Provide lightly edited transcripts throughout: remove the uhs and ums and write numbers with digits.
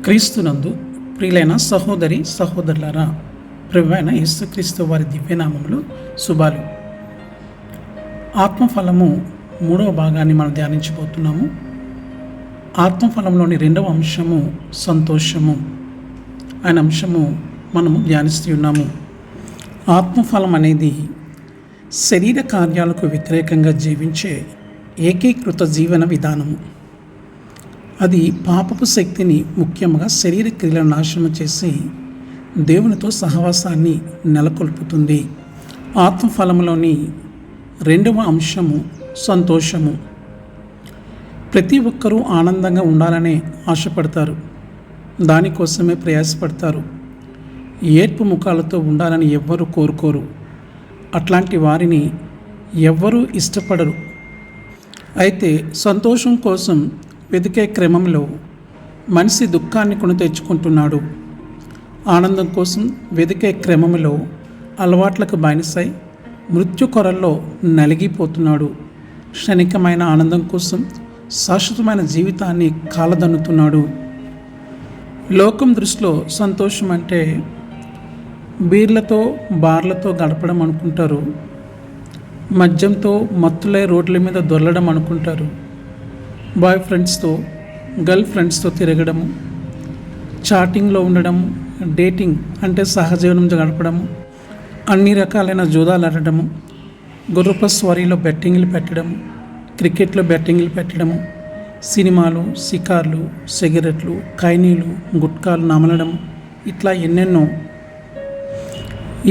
క్రీస్తునందు ప్రియులైన సహోదరి సహోదరులారా, ప్రభువైన యేసుక్రీస్తు వారి దివ్యనామములు శుభాలు. ఆత్మఫలము 3వ భాగాన్ని మనం ధ్యానించబోతున్నాము. ఆత్మఫలంలోని 2వ అంశము సంతోషము అనే అంశము మనము ధ్యానిస్తూ ఉన్నాము. ఆత్మఫలం అనేది శరీర కార్యాలకు వ్యతిరేకంగా జీవించే ఏకీకృత జీవన విధానము. అది పాపపు శక్తిని, ముఖ్యంగా శరీర క్రియలను నాశనం చేసి దేవునితో సహవాసాన్ని నెలకొల్పుతుంది. ఆత్మఫలంలోని 2వ అంశము సంతోషము. ప్రతి ఒక్కరూ ఆనందంగా ఉండాలనే ఆశపడతారు, దానికోసమే ప్రయాసపడతారు. ఏడ్పు ముఖాలతో ఉండాలని ఎవ్వరూ కోరుకోరు. అట్లాంటి వారిని ఎవ్వరూ ఇష్టపడరు. అయితే సంతోషం కోసం వెతికే క్రమంలో మనిషి దుఃఖాన్ని కొని తెచ్చుకుంటున్నాడు. ఆనందం కోసం వెతికే క్రమంలో అలవాట్లకు బానిసై మృత్యు కొరల్లో నలిగిపోతున్నాడు. క్షణికమైన ఆనందం కోసం శాశ్వతమైన జీవితాన్ని కాలదన్నుతున్నాడు. లోకం దృష్టిలో సంతోషం అంటే బీర్లతో బార్లతో గడపడం అనుకుంటారు. మద్యంతో మత్తులై రోడ్ల మీద దొర్లడం అనుకుంటారు. బాయ్ ఫ్రెండ్స్తో, గర్ల్ ఫ్రెండ్స్తో తిరగడము, చాటింగ్లో ఉండడము, డేటింగ్ అంటే సహజీవనం గడపడము, అన్ని రకాలైన జూదాలు ఆడడము, గుర్రపు స్వారీలో బెట్టింగ్లు పెట్టడము, క్రికెట్లో బెట్టింగ్లు పెట్టడము, సినిమాలు, షికార్లు, సిగరెట్లు, ఖైనీలు, గుట్కాలు నమలడము, ఇట్లా ఎన్నెన్నో.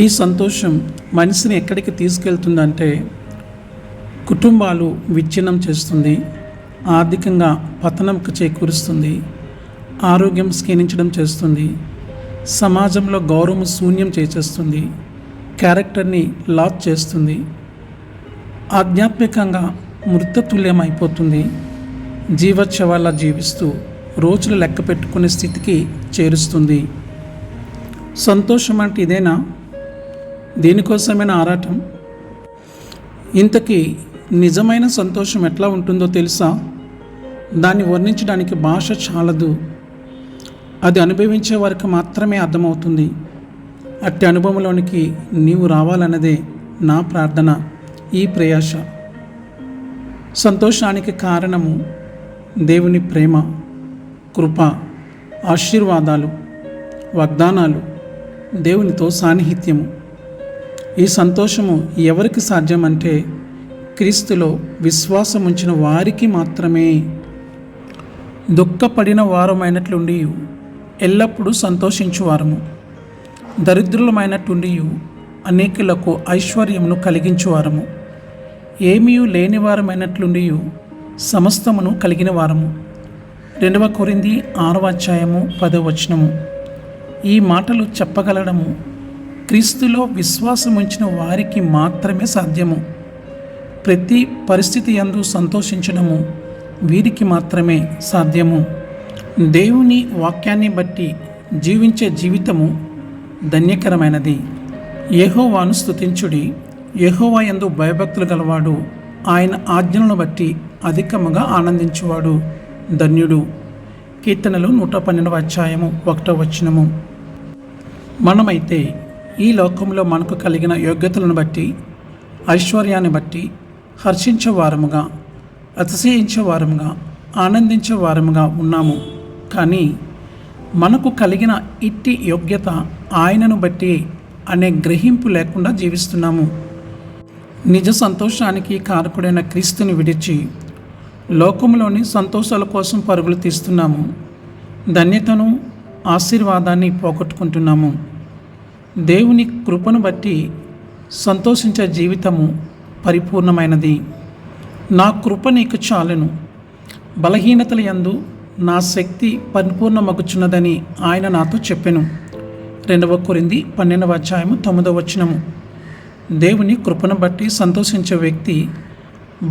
ఈ సంతోషం మనిషిని ఎక్కడికి తీసుకెళ్తుందంటే కుటుంబాలు విచ్ఛిన్నం చేస్తుంది, ఆర్థికంగా పతనంకు చేకూరుస్తుంది, ఆరోగ్యం క్షీణించడం చేస్తుంది, సమాజంలో గౌరవం శూన్యం చేసేస్తుంది, క్యారెక్టర్ని లాస్ చేస్తుంది, ఆధ్యాత్మికంగా మృతతుల్యం అయిపోతుంది. జీవోత్సవాలా జీవిస్తూ రోజులు లెక్క పెట్టుకునే స్థితికి చేరుస్తుంది. సంతోషం అంటే ఇదేనా? దీనికోసమైన ఆరాటం? ఇంతకీ నిజమైన సంతోషం ఎట్లా ఉంటుందో తెలుసా? దాన్ని వర్ణించడానికి భాష చాలదు. అది అనుభవించే వారికి మాత్రమే అర్థమవుతుంది. అట్టి అనుభవంలోనికి నీవు రావాలన్నదే నా ప్రార్థన, ఈ ప్రయాస. సంతోషానికి కారణము దేవుని ప్రేమ, కృప, ఆశీర్వాదాలు, వాగ్దానాలు, దేవునితో సాన్నిహిత్యము. ఈ సంతోషము ఎవరికి సాధ్యమంటే క్రీస్తులో విశ్వాసం ఉంచిన వారికి మాత్రమే. దుఃఖపడిన వారమైనట్లుండి ఎల్లప్పుడూ సంతోషించువారము, దరిద్రులమైనట్లుండి అనేకులకు ఐశ్వర్యమును కలిగించువారము, ఏమీ లేని వారమైనట్లుండి సమస్తమును కలిగిన వారము. 2 కొరింథీ 6వ అధ్యాయము 10వ వచనము. ఈ మాటలు చెప్పగలడము క్రీస్తులో విశ్వాసం ఉంచిన వారికి మాత్రమే సాధ్యము. ప్రతి పరిస్థితి యందు సంతోషించడము వీరికి మాత్రమే సాధ్యము. దేవుని వాక్యాన్ని బట్టి జీవించే జీవితము ధన్యకరమైనది. యెహోవాను స్తుతించుడి, యెహోవా యందు భయభక్తులు గలవాడు ఆయన ఆజ్ఞలను బట్టి అధికముగా ఆనందించువాడు ధన్యుడు. కీర్తనలు 112వ అధ్యాయము 1వ వచనము. మనమైతే ఈ లోకంలో మనకు కలిగిన యోగ్యతలను బట్టి, ఐశ్వర్యాన్ని బట్టి హర్షించేవారముగా, అతిశయించేవారముగా, ఆనందించేవారముగా ఉన్నాము. కానీ మనకు కలిగిన ఇట్టి యోగ్యత ఆయనను బట్టి అనే గ్రహింపు లేకుండా జీవిస్తున్నాము. నిజ సంతోషానికి కారకుడైన క్రీస్తుని విడిచి లోకంలోని సంతోషాల కోసం పరుగులు తీస్తున్నాము. ధన్యతను, ఆశీర్వాదాన్ని పోగొట్టుకుంటున్నాము. దేవుని కృపను బట్టి సంతోషించే జీవితము పరిపూర్ణమైనది. నా కృప నీకు చాలును, బలహీనతల యందు నా శక్తి పరిపూర్ణమగుచున్నదని ఆయన నాతో చెప్పెను. 2 కొరింథీ 12వ అధ్యాయము 9వ వచనము. దేవుని కృపను బట్టి సంతోషించే వ్యక్తి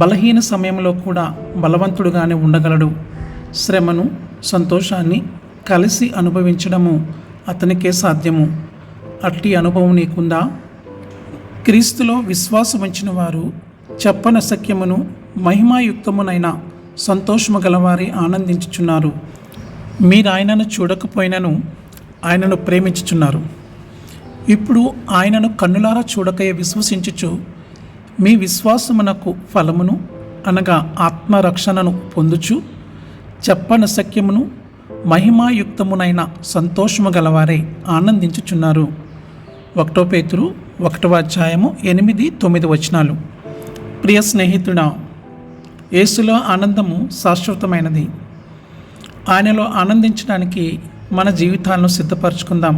బలహీన సమయంలో కూడా బలవంతుడుగానే ఉండగలడు. శ్రమను, సంతోషాన్ని కలిసి అనుభవించడము అతనికే సాధ్యము. అట్టి అనుభవం నీకుందా? క్రీస్తులో విశ్వాసం ఉంచిన వారు చెప్పనశక్యమును మహిమాయుక్తమునైన సంతోషము గలవారి ఆనందించుచున్నారు. మీరు ఆయనను చూడకపోయినను ఆయనను ప్రేమించుచున్నారు. ఇప్పుడు ఆయనను కన్నులారా చూడకయే విశ్వసించుచు మీ విశ్వాసమునకు ఫలమును అనగా ఆత్మరక్షణను పొందుచు చెప్పనశక్యమును మహిమాయుక్తమునైన సంతోషము గలవారే ఆనందించుచున్నారు. 1 పేతురు 1:8-9 ప్రియ స్నేహితుడా, యేసులో ఆనందము శాశ్వతమైనది. ఆయనలో ఆనందించడానికి మన జీవితాలను సిద్ధపరచుకుందాం.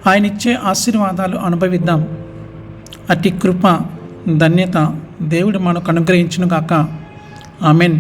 ఆయన ఇచ్చే ఆశీర్వాదాలు అనుభవిద్దాం. అట్టి కృప, ధన్యత దేవుడు మనకు అనుగ్రహించునుగాక. ఆమెన్.